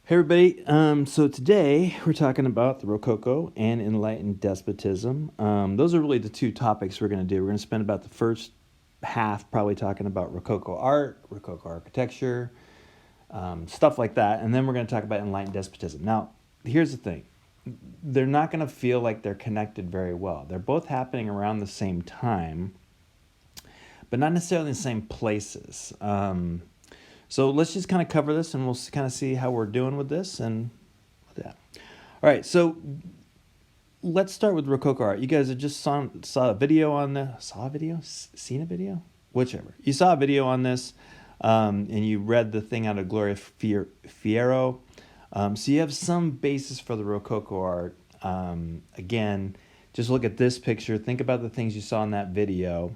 Hey everybody, so today we're talking about the Rococo and enlightened despotism. Those are really the two topics we're going to do. We're going to spend about the first half probably talking about Rococo art, Rococo architecture, stuff like that, and then we're going to talk about enlightened despotism. Now, here's the thing. They're not going to feel like they're connected very well. They're both happening around the same time, but not necessarily in the same places. So let's just kind of cover this and we'll kind of see how we're doing with this and yeah. All right, so let's start with Rococo art. You guys have just saw a video on seen a video? Whichever. You saw a video on this and you read the thing out of Gloria Fierro. So you have some basis for the Rococo art. Again, just look at this picture. Think about the things you saw in that video.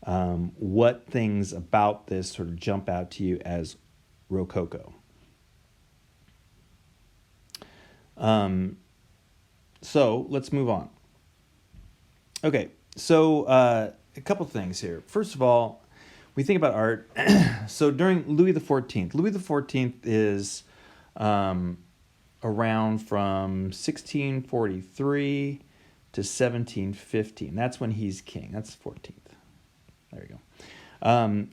What things about this sort of jump out to you as Rococo? So let's move on. Okay, so a couple things here. First of all, we think about art. So during Louis XIV, Louis XIV is around from 1643 to 1715. That's when he's king. That's 14th. There you go.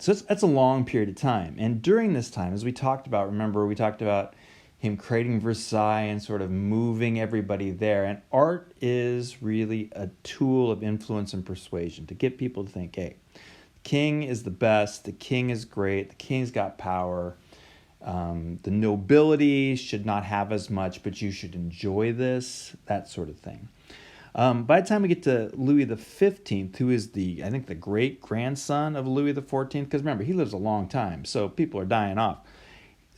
So that's a long period of time. And during this time, as we talked about, remember, we talked about him creating Versailles and sort of moving everybody there. And art is really a tool of influence and persuasion to get people to think, hey, the king is the best, the king is great, the king's got power. The nobility should not have as much, but you should enjoy this, that sort of thing. By the time we get to Louis XV, who is I think the great-grandson of Louis XIV, because remember, he lives a long time, so people are dying off.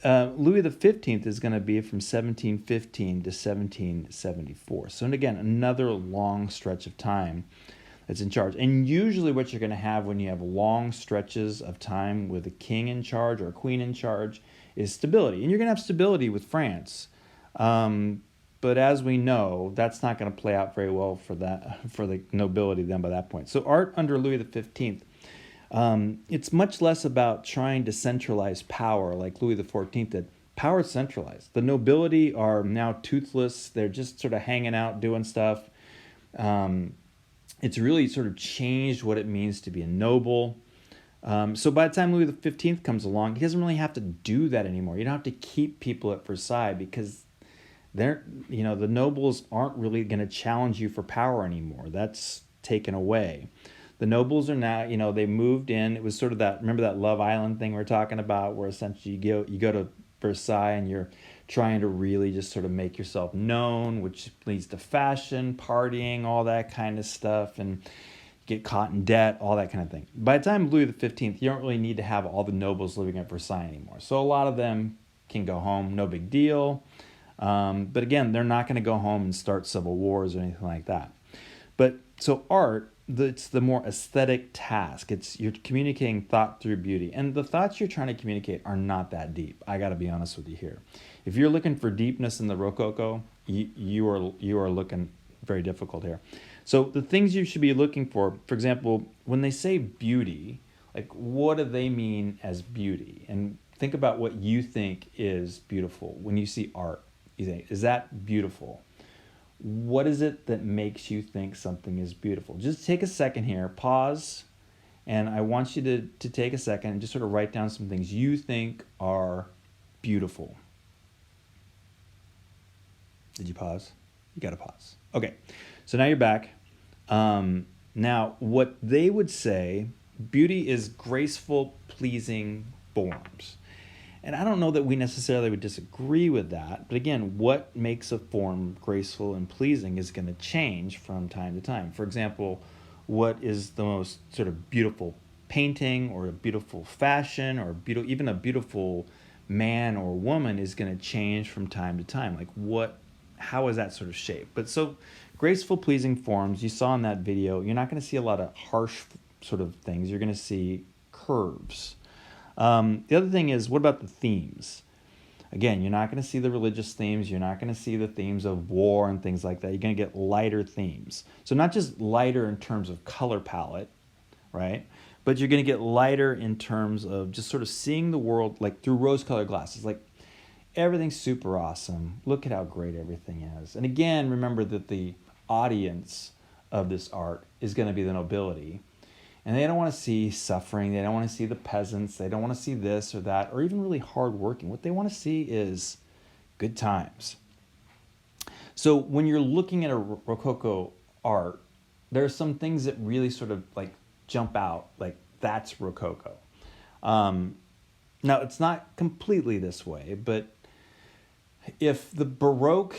Louis XV is going to be from 1715 to 1774. So, and again, another long stretch of time that's in charge. And usually what you're going to have when you have long stretches of time with a king in charge or a queen in charge is stability. And you're going to have stability with France. But as we know, that's not going to play out very well for the nobility then by that point. So art under Louis XV, it's much less about trying to centralize power like Louis XIV did. Power is centralized. The nobility are now toothless. They're just sort of hanging out, doing stuff. It's really sort of changed what it means to be a noble. So by the time Louis XV comes along, he doesn't really have to do that anymore. You don't have to keep people at Versailles because the nobles aren't really going to challenge you for power anymore. That's taken away. The nobles are now, they moved in. It was sort of remember that Love Island thing we're talking about, where essentially you go to Versailles and you're trying to really just sort of make yourself known, which leads to fashion, partying, all that kind of stuff, and get caught in debt, all that kind of thing. By the time Louis XV, you don't really need to have all the nobles living at Versailles anymore. So a lot of them can go home, no big deal. But again, they're not going to go home and start civil wars or anything like that. But so art, it's the more aesthetic task. You're communicating thought through beauty. And the thoughts you're trying to communicate are not that deep. I got to be honest with you here. If you're looking for deepness in the Rococo, you are looking very difficult here. So the things you should be looking for example, when they say beauty, like what do they mean as beauty? And think about what you think is beautiful when you see art. You think, is that beautiful? What is it that makes you think something is beautiful? Just take a second here, pause, and I want you to take a second and just sort of write down some things you think are beautiful. Did you pause? You got to pause. Okay, so now you're back. Now, what they would say, beauty is graceful, pleasing forms. And I don't know that we necessarily would disagree with that. But again, what makes a form graceful and pleasing is going to change from time to time. For example, what is the most sort of beautiful painting or a beautiful fashion or even a beautiful man or woman is going to change from time to time. Like how is that sort of shaped? But so graceful, pleasing forms, you saw in that video, you're not going to see a lot of harsh sort of things. You're going to see curves. The other thing is, what about the themes? Again, you're not going to see the religious themes. You're not going to see the themes of war and things like that. You're going to get lighter themes. So not just lighter in terms of color palette, right? But you're going to get lighter in terms of just sort of seeing the world like through rose-colored glasses. Like everything's super awesome. Look at how great everything is. And again, remember that the audience of this art is going to be the nobility. And they don't want to see suffering. They don't want to see the peasants. They don't want to see this or that, or even really hard working. What they want to see is good times. So when you're looking at a Rococo art, there are some things that really sort of like jump out, like that's Rococo. Now, it's not completely this way, but if the Baroque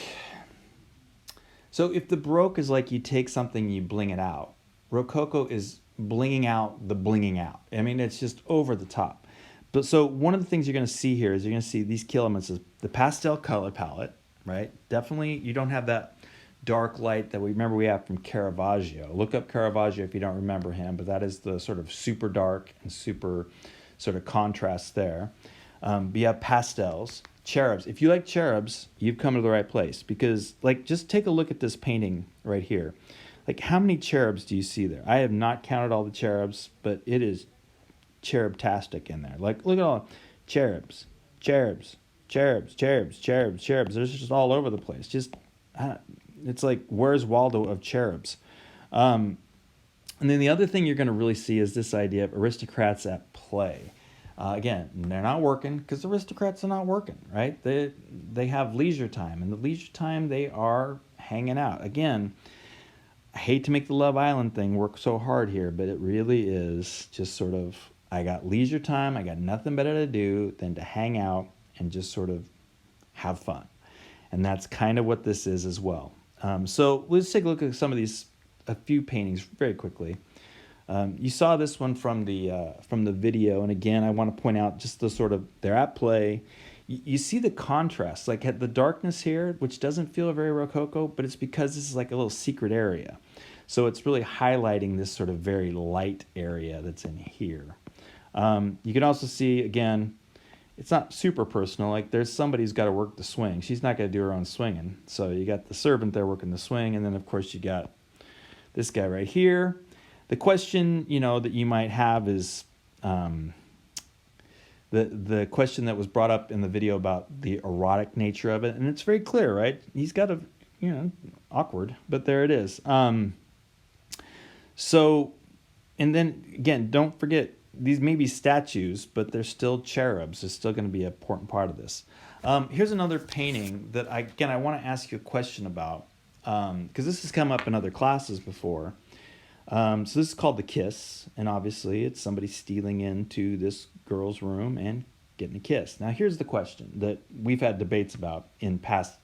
is like you take something, you bling it out, Rococo is blinging out the blinging out. I mean, it's just over the top. But so one of the things you're going to see here is you're going to see these key elements is the pastel color palette, right? Definitely, you don't have that dark light that we have from Caravaggio. Look up Caravaggio if you don't remember him, but that is the sort of super dark and super sort of contrast there. But you have pastels, cherubs. If you like cherubs, you've come to the right place, because like just take a look at this painting right here. Like, how many cherubs do you see there? I have not counted all the cherubs, but it is cherub-tastic in there. Like, look at all cherubs, cherubs, cherubs, cherubs, cherubs, cherubs. They're just all over the place. Just, it's like, where's Waldo of cherubs? And then the other thing you're going to really see is this idea of aristocrats at play. Again, they're not working because aristocrats are not working, right? They have leisure time, and the leisure time they are hanging out. Again, I hate to make the Love Island thing work so hard here, but it really is just sort of, I got leisure time, I got nothing better to do than to hang out and just sort of have fun. And that's kind of what this is as well. So let's take a look at some of these, a few paintings very quickly. You saw this one from the video, and again, I want to point out just the sort of, they're at play. You see the contrast, like at the darkness here, which doesn't feel very Rococo, but it's because this is like a little secret area. So it's really highlighting this sort of very light area that's in here. You can also see, again, it's not super personal. Like there's somebody who's got to work the swing. She's not going to do her own swinging. So you got the servant there working the swing, and then of course you got this guy right here. The question, that you might have is, the question that was brought up in the video about the erotic nature of it, and it's very clear, right? He's got awkward, but there it is. So, and then again, don't forget, these may be statues, but they're still cherubs. It's still going to be an important part of this. Here's another painting that I want to ask you a question about, because this has come up in other classes before. So this is called The Kiss, and obviously it's somebody stealing into this girl's room and getting a kiss. Now here's the question that we've had debates about in past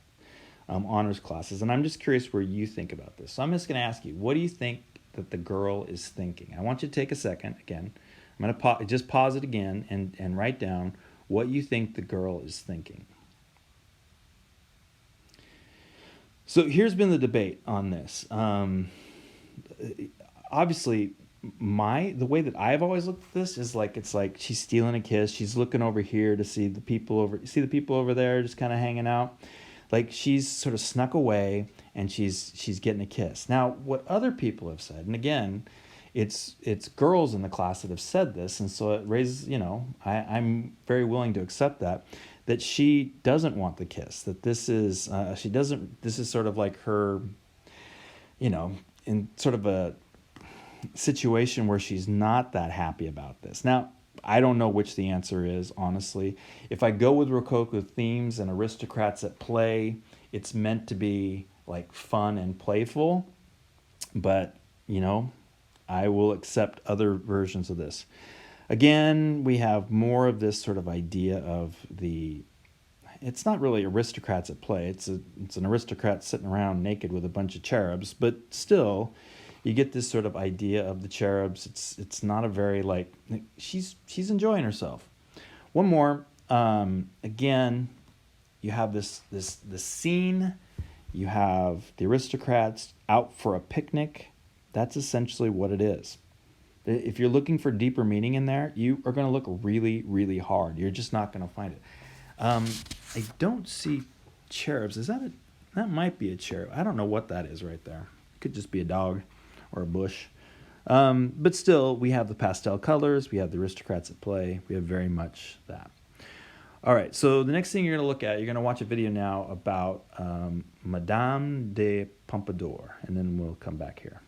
honors classes, and I'm just curious where you think about this. So I'm just going to ask you, what do you think that the girl is thinking? I want you to take a second. Again, I'm going to just pause it again and write down what you think the girl is thinking. So here's been the debate on this. Obviously, the way that I've always looked at this is like, it's like she's stealing a kiss. She's looking over here to see the people over there just kind of hanging out. Like she's sort of snuck away and she's getting a kiss. Now, what other people have said, and again, it's girls in the class that have said this, and so it raises, I'm very willing to accept that she doesn't want the kiss. That this is this is sort of like her, in sort of a situation where she's not that happy about this. Now, I don't know which the answer is, honestly. If I go with Rococo themes and aristocrats at play, it's meant to be like fun and playful, but, I will accept other versions of this. Again, we have more of this sort of idea of it's not really aristocrats at play. It's an aristocrat sitting around naked with a bunch of cherubs, but still, you get this sort of idea of the cherubs. It's not a very she's enjoying herself. One more. Again, you have this scene. You have the aristocrats out for a picnic. That's essentially what it is. If you're looking for deeper meaning in there, you are going to look really, really hard. You're just not going to find it. I don't see cherubs. That might be a cherub. I don't know what that is right there. It could just be a dog or a bush. But still, we have the pastel colors. We have the aristocrats at play. We have very much that. All right, so the next thing you're going to look at, you're going to watch a video now about Madame de Pompadour, and then we'll come back here.